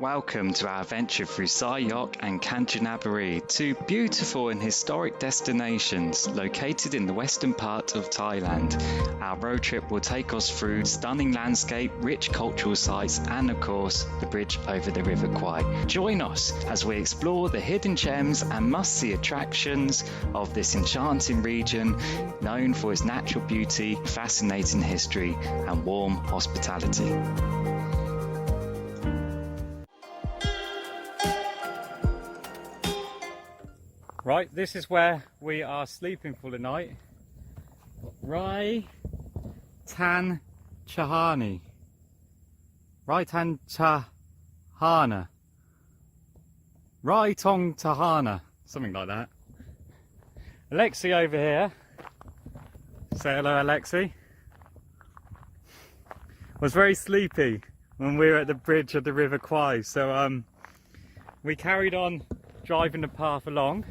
Welcome to our venture through Sai Yok and Kanchanaburi, two beautiful and historic destinations located in the western part of Thailand. Our road trip will take us through stunning landscape, rich cultural sites and of course the bridge over the River Kwai. Join us as we explore the hidden gems and must-see attractions of this enchanting region known for its natural beauty, fascinating history and warm hospitality. Right, this is where we are sleeping for the night. Rai Tan Chahani. Rai Tan Chahana. Rai Tong Tahana. Something like that. Alexi over here. Say hello, Alexi. Was very sleepy when we were at the bridge of the River Kwai, so we carried on driving the path along.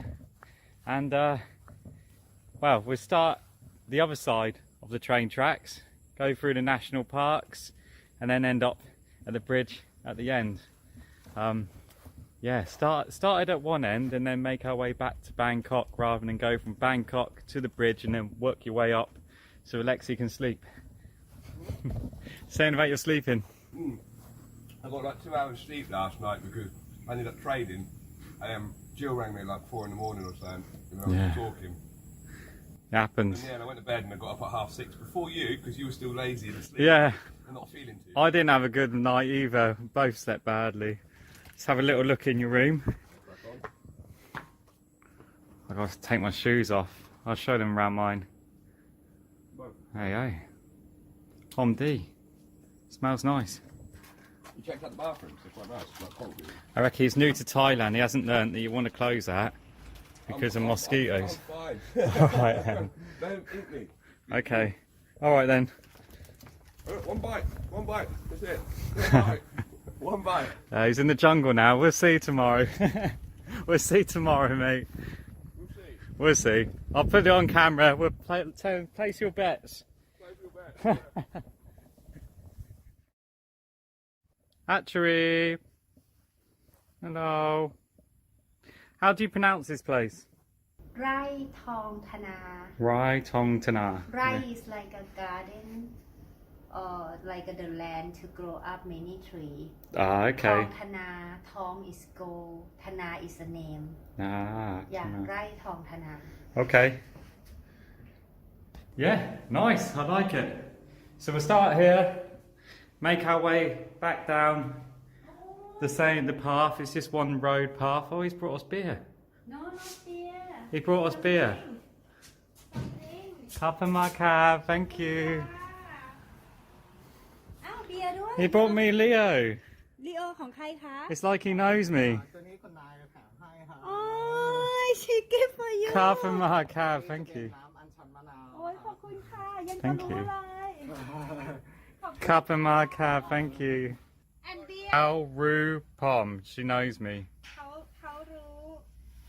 And well, we'll start the other side of the train tracks, go through the national parks and then end up at the bridge at the end. Yeah, started at one end and then make our way back to Bangkok rather than go from Bangkok to the bridge and then work your way up so Alexi can sleep. Saying about your sleeping? I got like 2 hours sleep last night because I ended up trading. Jill rang me like 4 in the morning or something, and I was talking. It happens. And yeah, and I went to bed and I got up at 6:30 before you because you were still lazy and asleep. Yeah. And not feeling too. I didn't have a good night either. Both slept badly. Let's have a little look in your room. I've got to take my shoes off. I'll show them around mine. Hey, hey. Hom D. Smells nice. You checked out the bathrooms, they're quite nice, like concrete. I reckon he's new to Thailand. He hasn't learnt that you want to close that because of mosquitoes. I'm fine. Alright then. Don't eat me. Okay. Alright then. One bite, that's it. One bite. One bite. He's in the jungle now. We'll see tomorrow. We'll see tomorrow, mate. We'll see. I'll put it on camera. We'll place your bets. Place your bets. Yeah. Hatchery. Hello. How do you pronounce this place? Rai Thong Thana. Rai Tong Tana. Rai is like a garden or like the land to grow up many trees. Ah, okay. Thong Thana, Thong is gold, Thana is a name. Ah, Yeah, Tana. Rai Thong Thana. Okay. Yeah, nice. I like it. So we'll start here, make our way back down the path. It's just one road path. Oh, he's brought us beer. No, not beer. He brought us beer. Cup and my cab, thank you. He brought me Leo. Leo ของใครคะ It's like he knows me. ตัวนี้คุณนายแถมให้ครับ Oh, she gave for you. Cup and my cab, thank you. น้ำอัญชันมะนาว โอ้ยขอบคุณค่ะยังจะ Thank รู้ you. อะไร Cup and my cab, thank you. And beer Al Ru Pom, she knows me. เขารู้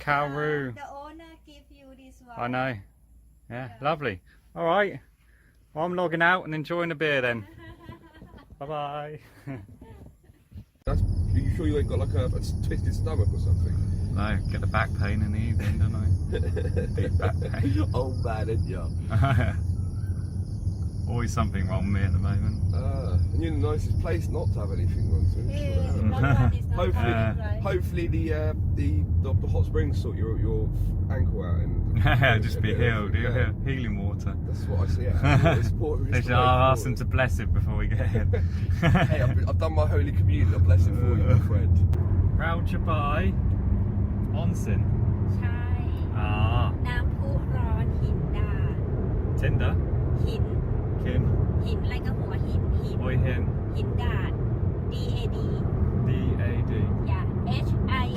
Cal Ru. The owner give you this one. I know. Yeah, lovely. All right. Well, I'm logging out and enjoying the beer then. Bye bye. Are you sure you ain't got like a twisted stomach or something? No, get the back pain in the evening, don't I? Big back pain. Oh man, isn't ya? Always something wrong with me at the moment. And you're in the nicest place not to have anything wrong. So hopefully the hot springs sort your ankle out and Just be healed. Healing water. That's what I see. I'll ask them to bless it before we get in. Hey, I've done my holy communion. I'll bless it for you, my friend. Raochabai Onsen. ใช่ Ah. น้ำพุร้อนหินดาด Tinder. หิน Kim. หินอะไรก็หัวหิน Oi Hin. หินดาด DAD D-A-D. อย่า HINDAD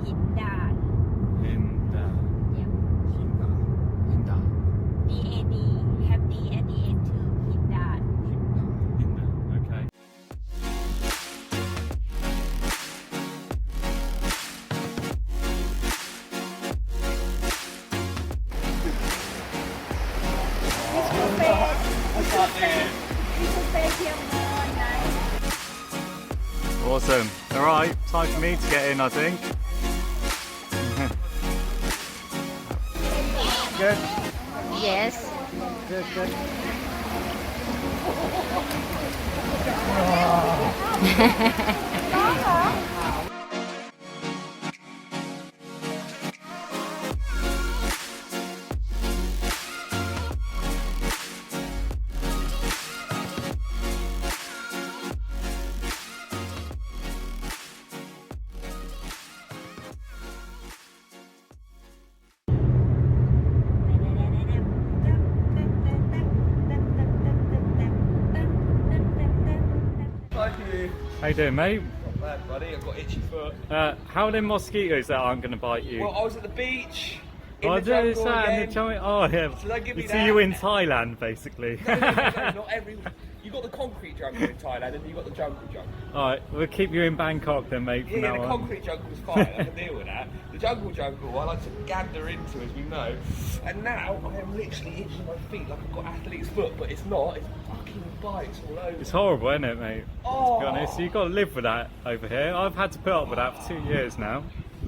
หินดาด Hinda. อย่า Hinda. DAD have D at the end too หินดาด Hinda. Okay. You should stay here more night Awesome. All right, time for me to get in, I think. Good. Yes. Good, good. How you doing, mate? Not bad, buddy. I've got itchy foot. How are them mosquitoes that aren't going to bite you? Well, I was at the beach. Oh, In the jungle again. Oh, yeah. So don't give me So that. you in Thailand, basically. No, not every. You got the concrete jungle in Thailand, and you got the jungle jungle. All right, we'll keep you in Bangkok then, mate. From Yeah, now the on. concrete jungle's fine. I can deal with that. The jungle I like to gander into, as we know. And now I am literally itching my feet like I've got athlete's foot, but it's not. It's fucking bites all over. It's horrible, isn't it, mate? Oh. To be honest, you've got to live with that over here. I've had to put up with that for 2 years now.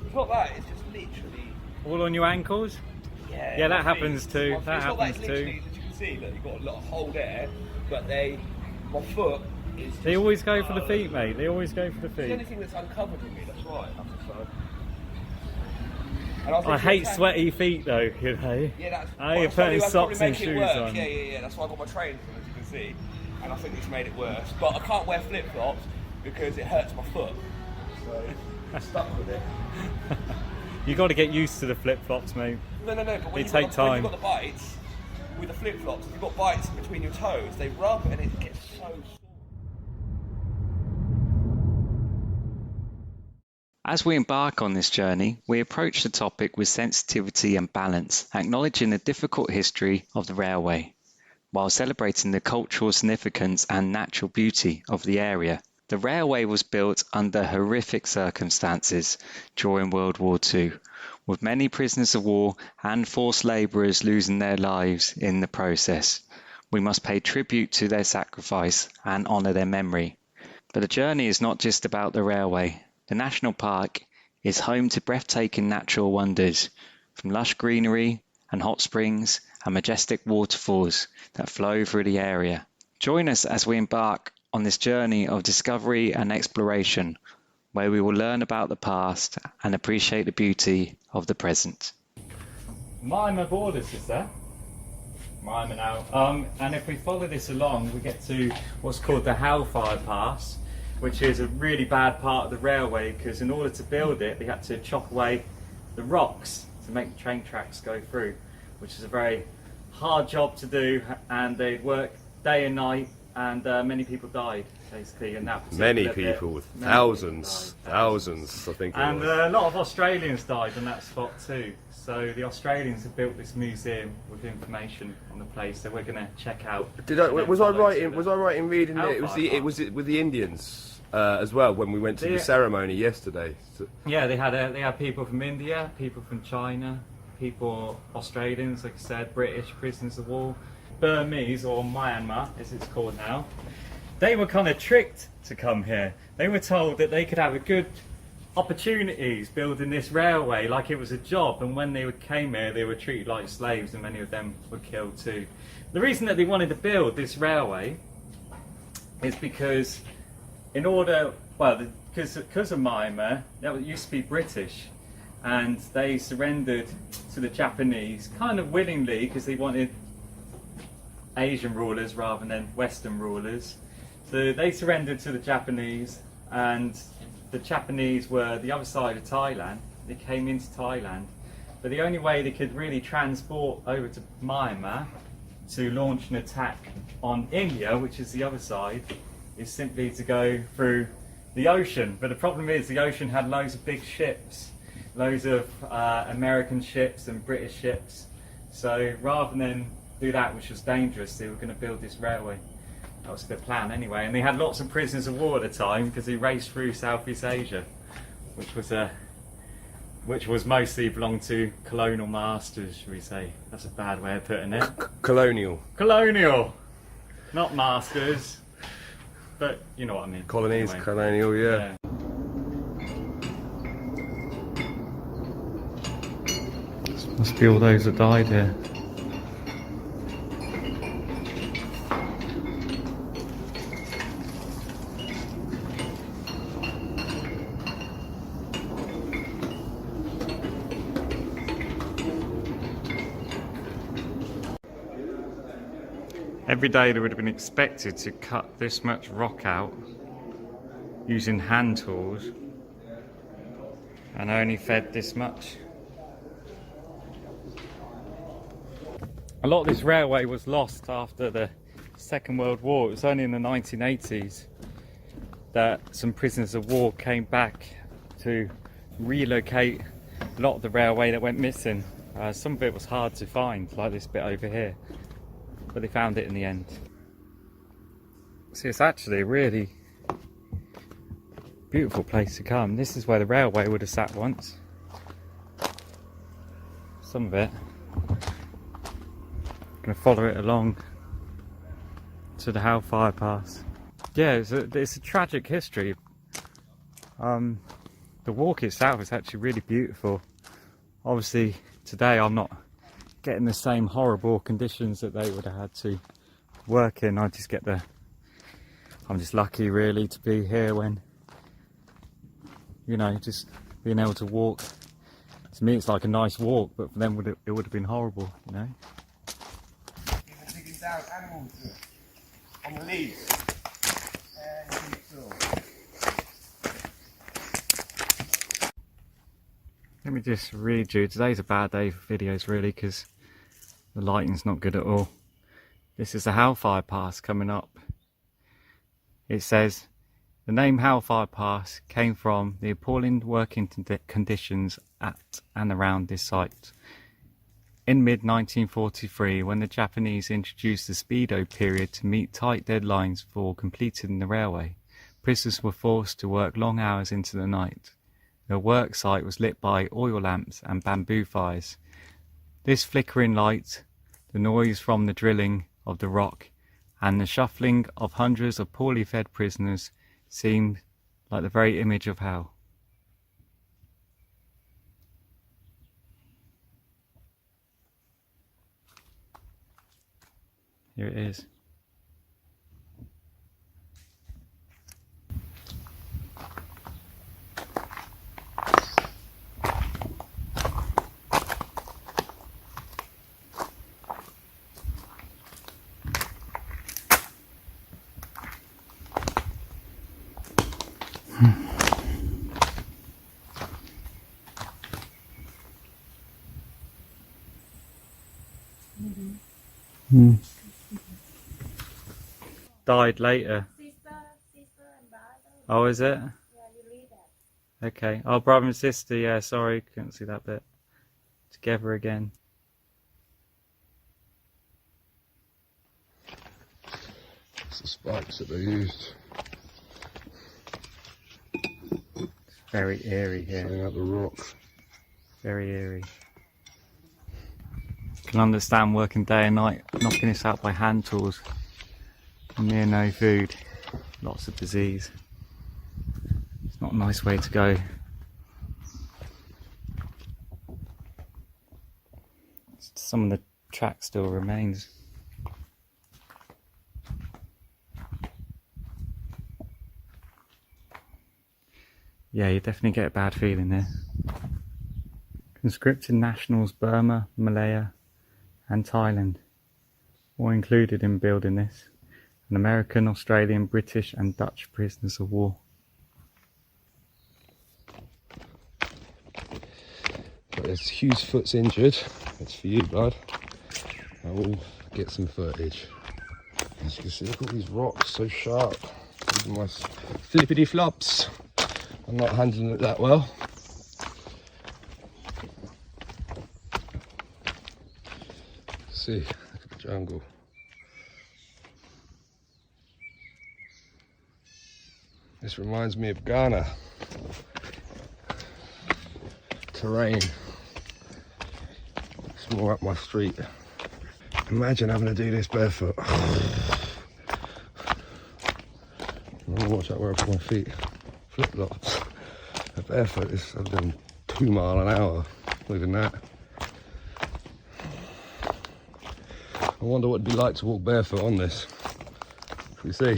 It's not that. It's just literally. All on your ankles? Yeah. Yeah, that my happens feet. too. My feet. That It's not happens it's too. literally, as you can see, look, you've got a lot of hole there, but my foot is. Just, They always go for the feet, mate. They always go for the It's the feet. only thing that's uncovered with me. That's right. I hate sweaty feet though, you know. Yeah, that's. You're putting socks and shoes on. Yeah. That's why I got my trainers on, as you can see, and I think it's made it worse. But I can't wear flip flops because it hurts my foot. So I'm stuck with it. You got to get used to the flip flops, mate. No. But when They you've take got, when time. you've got the bites with the flip flops, if you've got bites in between your toes, they rub and it gets so sore. As we embark on this journey, we approach the topic with sensitivity and balance, acknowledging the difficult history of the railway, while celebrating the cultural significance and natural beauty of the area. The railway was built under horrific circumstances during World War II, with many prisoners of war and forced labourers losing their lives in the process. We must pay tribute to their sacrifice and honour their memory. But the journey is not just about the railway. The National Park is home to breathtaking natural wonders, from lush greenery and hot springs and majestic waterfalls that flow through the area. Join us as we embark on this journey of discovery and exploration, where we will learn about the past and appreciate the beauty of the present. Myanmar borders is there? Myanmar now. And if we follow this along, we get to what's called the Hellfire Pass, which is a really bad part of the railway, because in order to build it, they had to chop away the rocks to make the train tracks go through, which is a very hard job to do, and they'd work day and night, and many people died, basically, in that particular Many bit. people, Many thousands, people died, I think. and a lot of Australians died in that spot too. So the Australians have built this museum with information on the place that we're going to check out. Was I right in reading that it was with the Indians as well when we went to the ceremony yesterday? So, yeah, they had people from India, people from China, people Australians, like I said, British prisoners of war, Burmese, or Myanmar as it's called now. They were kind of tricked to come here. They were told that they could have a good opportunities building this railway like it was a job, and when they came here they were treated like slaves, and many of them were killed too. The reason that they wanted to build this railway is because because of Myanmar, that used to be British, and they surrendered to the Japanese kind of willingly because they wanted Asian rulers rather than Western rulers. So they surrendered to the Japanese, and the Japanese were the other side of Thailand. They came into Thailand, but the only way they could really transport over to Myanmar to launch an attack on India, which is the other side, is simply to go through the ocean. But the problem is the ocean had loads of big ships, loads of American ships and British ships. So rather than do that, which was dangerous, they were going to build this railway. That was the plan anyway, and they had lots of prisoners of war at the time because they raced through Southeast Asia, which was mostly belonged to colonial masters, should we say? That's a bad way of putting it. colonial, not masters. but you know what I mean. Colonies, Anyway. colonial, yeah. Must be all those that died here. Every day they would have been expected to cut this much rock out using hand tools and only fed this much. A lot of this railway was lost after the Second World War. It was only in the 1980s that some prisoners of war came back to relocate a lot of the railway that went missing. Some of it was hard to find, like this bit over here, but they found it in the end. See, it's actually a really beautiful place to come. This is where the railway would have sat once. Some of it. Gonna follow it along to the Hellfire Pass. Yeah, it's a tragic history. The walk itself is actually really beautiful. Obviously today I'm not getting the same horrible conditions that they would have had to work in. I'm just lucky really to be here when, you know, just being able to walk. To me it's like a nice walk, but for them it would have been horrible, you know. Digging down animals on the leaves. Let me just read you. Today's a bad day for videos really because the lighting's not good at all. This is the Hellfire Pass coming up. It says, the name Hellfire Pass came from the appalling working conditions at and around this site. In mid-1943, when the Japanese introduced the Speedo period to meet tight deadlines for completing the railway, prisoners were forced to work long hours into the night. The work site was lit by oil lamps and bamboo fires. This flickering light, the noise from the drilling of the rock, and the shuffling of hundreds of poorly fed prisoners seemed like the very image of hell. Here it is. Died later. Sister and brother. Oh, is it? Yeah, you read that. Okay. Oh, brother and sister. Yeah, sorry, couldn't see that bit. Together again. It's the spikes that they used. Very eerie here. Setting out the rock. Very eerie. Can understand working day and night, knocking this out by hand tools. Near no food, lots of disease. It's not a nice way to go. Some of the track still remains. Yeah, you definitely get a bad feeling there. Conscripted nationals Burma, Malaya and Thailand were included in building this. And American, Australian, British and Dutch prisoners of war. But there's Hugh's foot's injured. That's for you, bud. I will get some footage. As you can see, look at all these rocks, so sharp. These are my flippity flops. I'm not handling it that well. See, look at the jungle. This reminds me of Ghana. Terrain. It's more up my street. Imagine having to do this barefoot. watch out where I put my feet. Flip-flops. Barefoot is I'm doing 2 miles an hour. Look at that. I wonder what it'd be like to walk barefoot on this. Shall we see?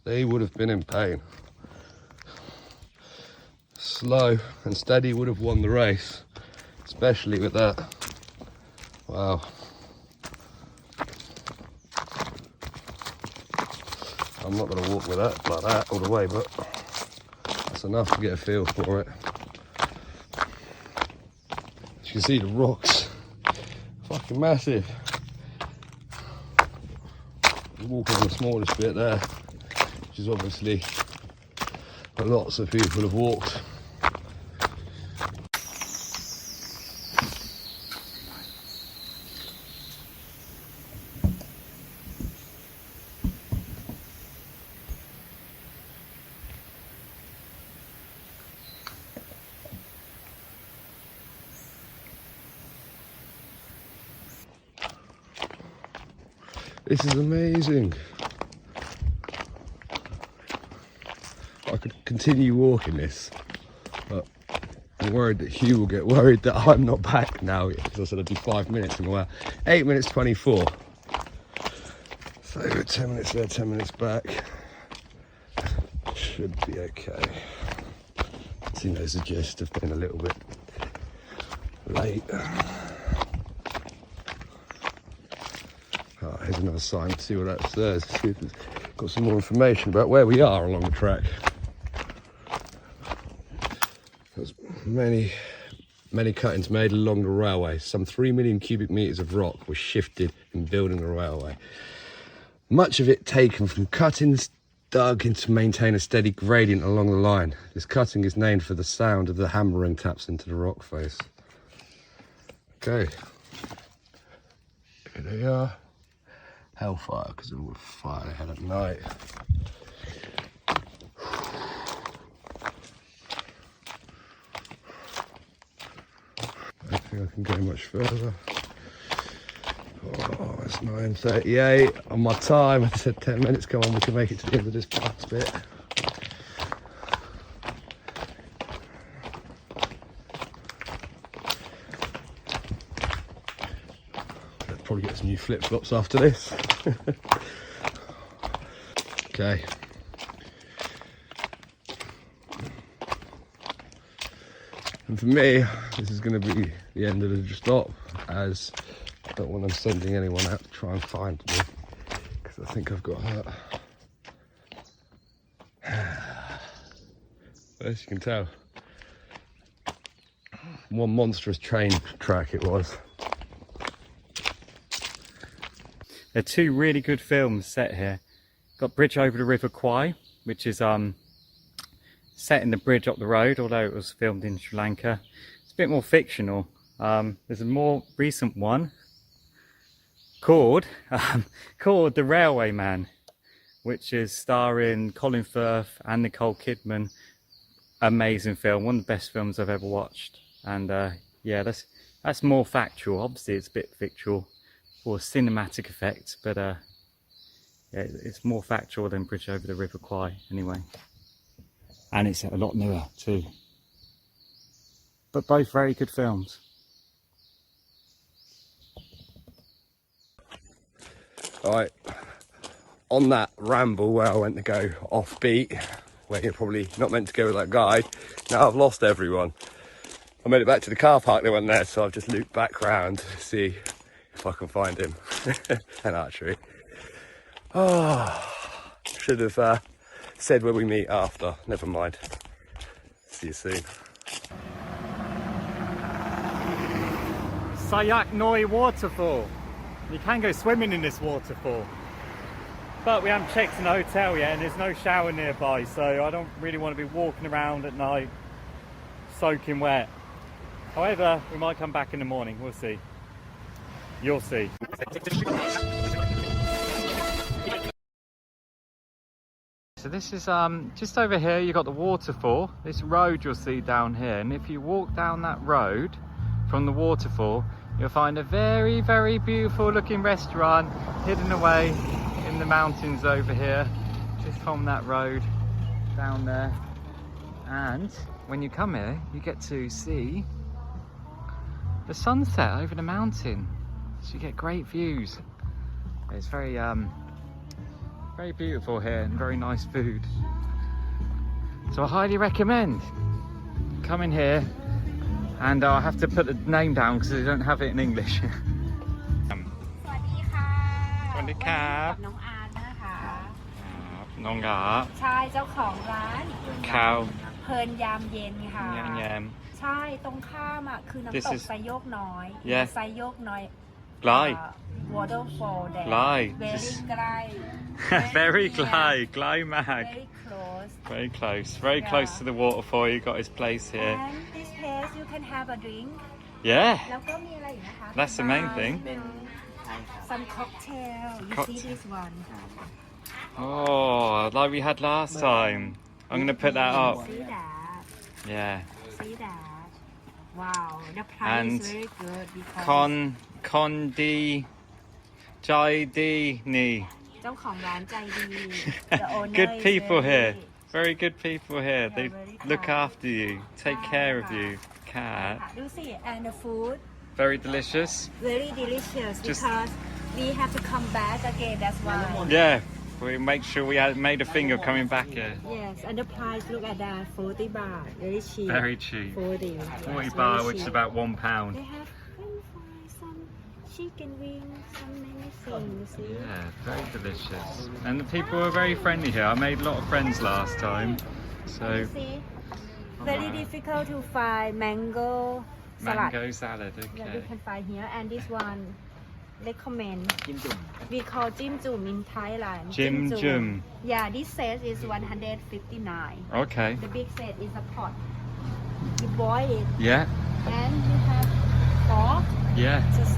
They would have been in pain. Slow and steady would have won the race, especially with that. Wow. I'm not going to walk with that like that all the way, but that's enough to get a feel for it. As you can see, the rocks, fucking massive. I'm walking on the smallest bit there, which is obviously where lots of people have walked. This is amazing. I could continue walking this, but I'm worried that Hugh will get worried that I'm not back now, because I said I'd do 5 minutes and we're 8 minutes 24. So 10 minutes there, 10 minutes back. Should be okay. He knows the gist of being a little bit late. Oh, here's another sign to see what that says. See if it's got some more information about where we are along the track. There's many cuttings made along the railway. Some 3 million cubic metres of rock was shifted in building the railway. Much of it taken from cuttings dug in to maintain a steady gradient along the line. This cutting is named for the sound of the hammering taps into the rock face. Okay. Here they are. Hellfire, because of all the fire they had at night. I don't think I can go much further. Oh, it's 9:38 on my time. I said 10 minutes, come on, we can make it to the end of this last bit. I'll probably get some new flip-flops after this. Okay. And for me, this is going to be the end of the stop, as I don't want them sending anyone out to try and find me, because I think I've got hurt. As you can tell, one monstrous train track it was. There are 2 really good films set here. Got Bridge Over the River Kwai, which is set in the bridge up the road, although it was filmed in Sri Lanka. It's a bit more fictional. There's a more recent one called The Railway Man, which is starring Colin Firth and Nicole Kidman. Amazing film, one of the best films I've ever watched. And yeah, that's more factual. Obviously it's a bit fictional for cinematic effects, but yeah, it's more factual than Bridge Over the River Kwai anyway. And it's a lot newer too. But both very good films. Alright, on that ramble where I went to go off beat, where you're probably not meant to go with that guide, now I've lost everyone. I made it back to the car park, they went there, so I've just looped back round to see if I can find him. And archery. Oh, should have said where we meet after, never mind. See you soon. Sai Yok Waterfall. You can go swimming in this waterfall, but we haven't checked in the hotel yet and there's no shower nearby, so I don't really want to be walking around at night soaking wet. However, we might come back in the morning, we'll see. You'll see. So this is just over here, you've got the waterfall. This road you'll see down here, and if you walk down that road from the waterfall, you'll find a very, very beautiful looking restaurant hidden away in the mountains over here, just from that road down there. And when you come here, you get to see the sunset over the mountain, so you get great views. It's very very beautiful here and very nice food, so I highly recommend coming here. And I'll have to put the name down because they don't have it in English. สวัสดีค่ะ สวัสดีครับ น้องอาร์ตนะคะ น้องหยา ใช่เจ้าของร้าน ข้าว เพลินยามเย็นค่ะ แยม ใช่ตรงข้ามอ่ะคือน้ำ This ตก is- ไซโยกน้อย Yeah. ไซโยกน้อย ไกล waterfall there Lie. very ไกล very near. ไกลมาก very close very close, very Yeah. close to the waterfall. You got his place here. and this place you can have a drink Yeah, แล้วก็มีอะไรอีกนะคะ That's the main thing. some cocktail you see this one oh, like we had last time. I'm gonna put that up. see that Yeah, see that wow the price And is very good because con di jai di ni. เจ้าของร้านใจดี The owner Good is people very- here. Very good people here. They very look kind. after you, take care of you. Cat. ดูสิ and the food Very delicious. very delicious Just- because we have to come back again that's why Yeah, we make sure we had made a thing of coming back here. yes and the price look at that 40 baht very cheap Very cheap. 40 40 yes, baht, very which is cheap. about £1. they have french fries some chicken wings some many things see Yeah, very delicious. And the people are very friendly here. I made a lot of friends last time. So, you see very difficult to find mango salad mango salad, yeah, you okay. can find here and this one recommend we call jim jum in Thailand Jim jum. yeah this set is 159 Okay. the big set is a pot you boil it Yeah, and you have pork yeah. just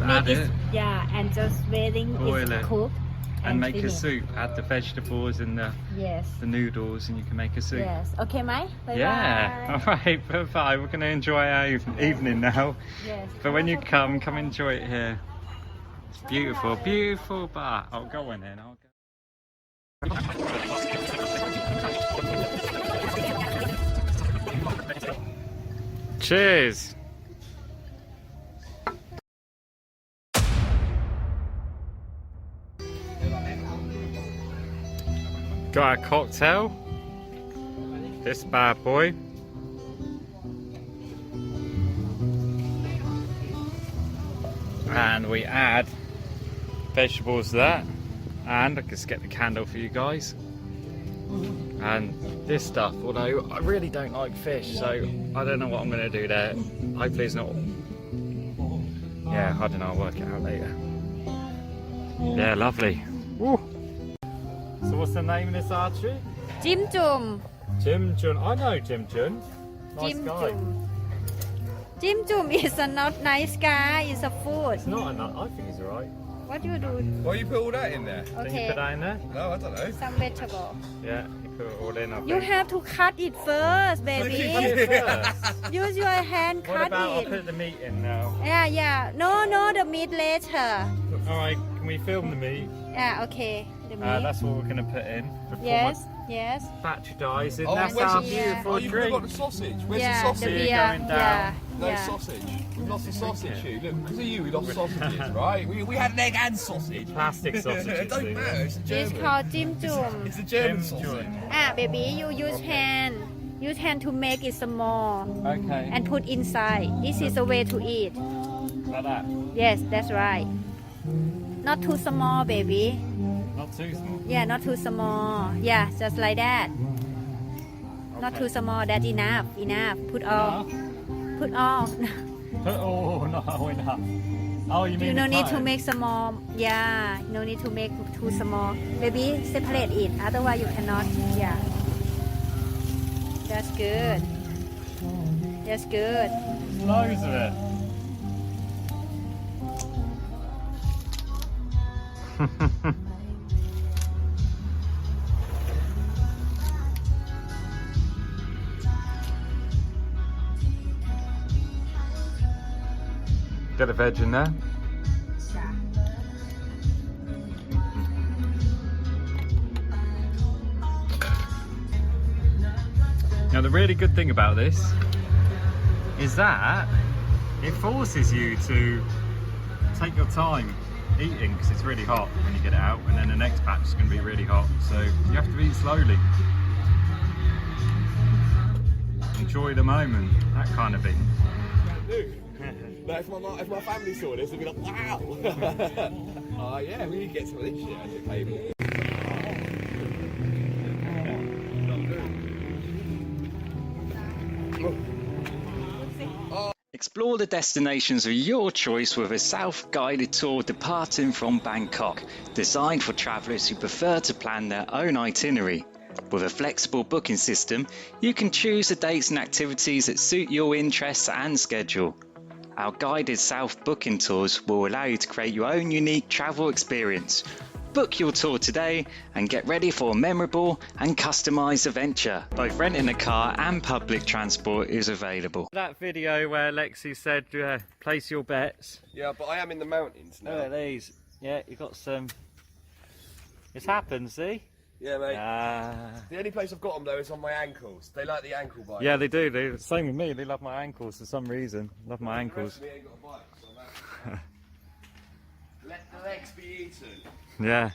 Add make it. yeah and just waiting Boil it's it. cooked And make a finish. soup. Add the vegetables and yes the noodles and you can make a soup. yes okayไหม bye Yeah, bye. all right, bye-bye. We're going to enjoy our evening now. yes But when you come enjoy it here. It's beautiful, beautiful bar. I'll go in then. I'll go. Cheers. Got a cocktail. This bad boy. And we add vegetables to that. And I just get the candle for you guys. And this stuff, although I really don't like fish, so I don't know what I'm going to do there. Hopefully it's not... Yeah, I don't know, I'll work it out later. Yeah, lovely. Woo. So what's the name of this archery? จิ้มจุ่ม Jim Jun. I know Jim Jun. Nice จิ้ม guy. จุ่มจิ้มจุ่ม is a not nice guy is a food It's not enough. I think he's alright. what you do Why you put all that in there? Did you okay put that in there? No, I don't know. some vegetable Yeah, you put it all in, I you think. have to cut it first Cut baby it first. use your hand What cut about I'll it put the meat in now? yeah no the meat later Alright, can we film the meat? yeah okay the meat That's what we're going to put in. before yes my yes battery dies in. Oh, That's where's our the- beautiful Oh, you forgot drink. the sausage. Where's yeah the the sausage? beer going down. No yeah sausage. We've lost the sausage, Hugh. Look, because of you, we lost sausages, right? We had an egg and sausage. Plastic sausages. It don't matter. It's a this German. called จิ้มจุ่ม It's a German Jim sausage. Jun. baby you use hand to make it small Okay. and put inside this is the way to eat Like that. yes that's right not too small baby Not too small. yeah not too small yeah just like that not too small that enough put all Put all no enough. Oh, you mean you no the need to time? make small yeah no need to make too small baby separate it otherwise you cannot yeah that's good that's good Loads of it. Get a veg in there. Now the really good thing about this is that it forces you to take your time eating because it's really hot when you get it out, and then the next batch is going to be really hot, so you have to eat slowly. Enjoy the moment, that kind of thing. But if my family saw this, they'd be like, wow! Oh yeah, we need to get some of this shit at the table. Explore the destinations of your choice with a self-guided tour departing from Bangkok, designed for travellers who prefer to plan their own itinerary. With a flexible booking system, you can choose the dates and activities that suit your interests and schedule. Our guided self-booking tours will allow you to create your own unique travel experience. Book your tour today and get ready for a memorable and customised adventure. Both renting a car and public transport is available. That video where Lexi said, place your bets. Yeah, but I am in the mountains now. Look at these. Yeah, you got some. It's happened, see? Yeah, mate. The only place I've got them though is on my ankles. They like the ankle bite. Yeah, they do. Same with me. They love my ankles for some reason. Love my ankles. The rest of me ain't got a bite, so let the legs be eaten. Yeah.